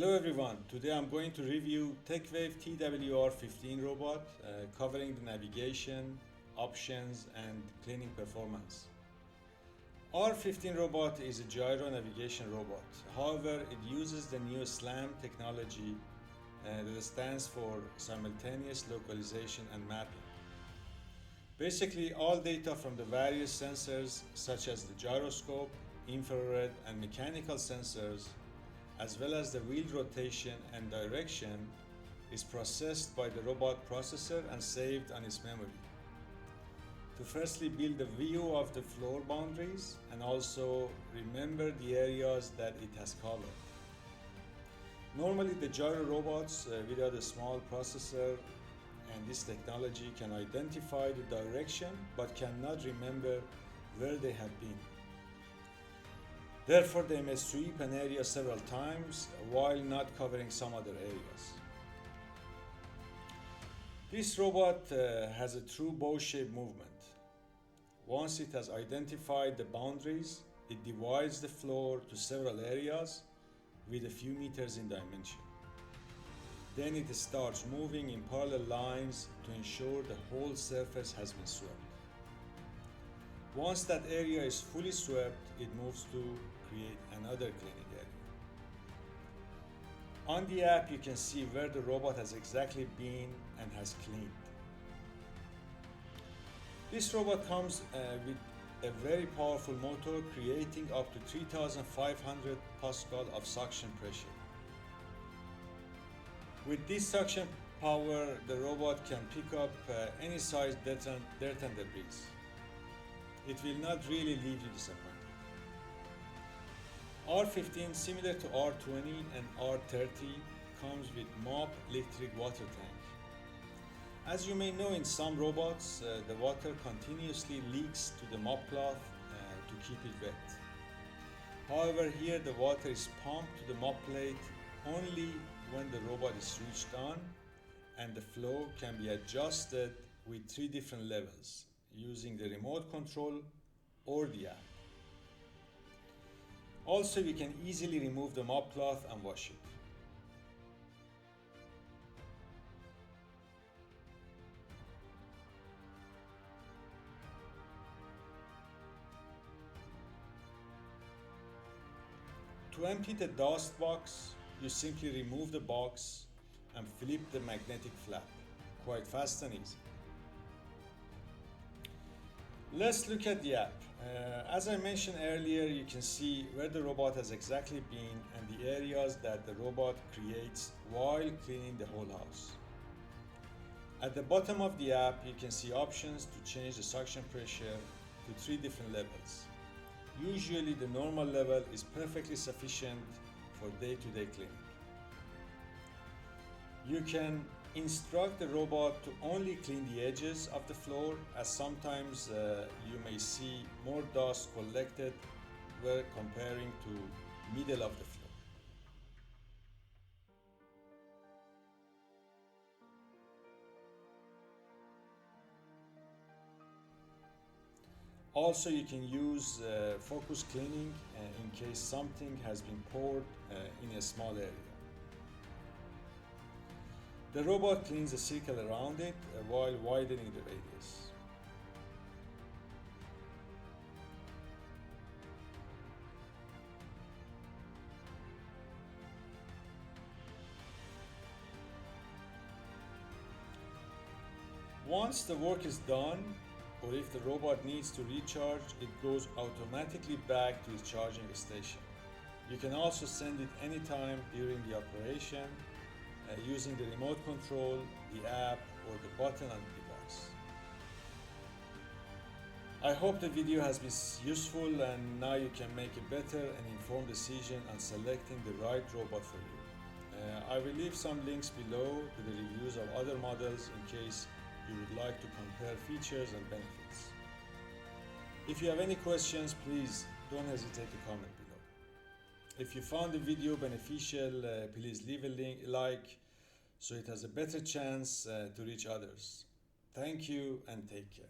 Hello everyone, today I'm going to review TECKWAVE TW-R15 robot covering the navigation, options and cleaning performance. R15 robot is a gyro navigation robot. However, it uses the new SLAM technology that stands for simultaneous localization and mapping. Basically, all data from the various sensors such as the gyroscope, infrared and mechanical sensors as well as the wheel rotation and direction is processed by the robot processor and saved on its memory. To firstly build a view of the floor boundaries and also remember the areas that it has covered. Normally the gyro robots without a small processor and this technology can identify the direction but cannot remember where they have been. Therefore, they may sweep an area several times while not covering some other areas. This robot has a true bow-shaped movement. Once it has identified the boundaries, it divides the floor to several areas with a few meters in dimension. Then it starts moving in parallel lines to ensure the whole surface has been swept. Once that area is fully swept, it moves to create another cleaning area. On the app, you can see where the robot has exactly been and has cleaned. This robot comes with a very powerful motor creating up to 3,500 Pascal of suction pressure. With this suction power, the robot can pick up any size dirt and debris. It will not really leave you disappointed. R15, similar to R20 and R30, comes with mop electric water tank. As you may know, in some robots, the water continuously leaks to the mop cloth to keep it wet. However, here the water is pumped to the mop plate only when the robot is switched on, and the flow can be adjusted with 3 different levels using the remote control or the app. Also, you can easily remove the mop cloth and wash it. To empty the dust box, you simply remove the box and flip the magnetic flap. Quite fast and easy. Let's look at the app. As I mentioned earlier, you can see where the robot has exactly been and the areas that the robot creates while cleaning the whole house. At the bottom of the app, you can see options to change the suction pressure to 3 different levels. Usually the normal level is perfectly sufficient for day-to-day cleaning. You can instruct the robot to only clean the edges of the floor, as sometimes you may see more dust collected when comparing to middle of the floor. Also, you can use focus cleaning in case something has been poured in a small area. The robot cleans a circle around it while widening the radius. Once the work is done, or if the robot needs to recharge, it goes automatically back to its charging station. You can also send it anytime during the operation using the remote control, the app, or the button on the device. I hope the video has been useful and now you can make a better and informed decision on selecting the right robot for you. I will leave some links below to the reviews of other models in case you would like to compare features and benefits. If you have any questions, please don't hesitate to comment below. If you found the video beneficial, please leave a like so it has a better chance to reach others. Thank you and take care.